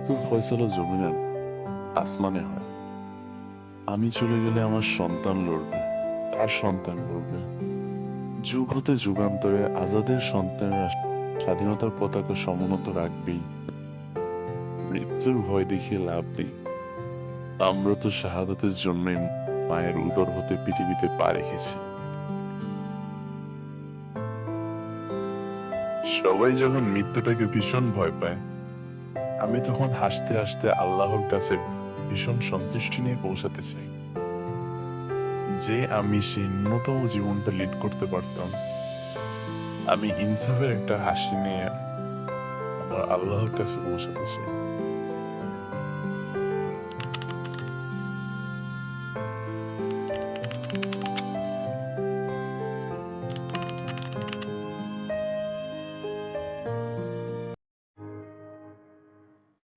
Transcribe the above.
মৃত্যুর ফয়সালা জমিনে না, আসমানে হয়। আমি চলে গেলে আমার সন্তান লড়বে, তার সন্তান লড়বে। যুগ হতে যুগান্তরে আজাদের সন্তানরা স্বাধীনতার পতাকা সমুন্নত রাখবেই। মৃত্যুর ভয় দেখিয়ে লাভ নেই। আমরা তো শাহাদাতের জন্যই মায়ের উদর হতে পৃথিবীতে পা রেখেছি। সবাই যখন মৃত্যুটাকে ভীষণ ভয় পায়, আমি তখন হাসতে হাসতে আল্লাহর কাছে ভীষণ সন্তুষ্টি নিয়ে পৌঁছাতে চাই যে আমি সেই ন্যূনতম জীবনটা লিড করতে পারতাম। আমি ইনসাফের একটা হাসি নিয়ে আমার আল্লাহর কাছে পৌঁছাতে চাই।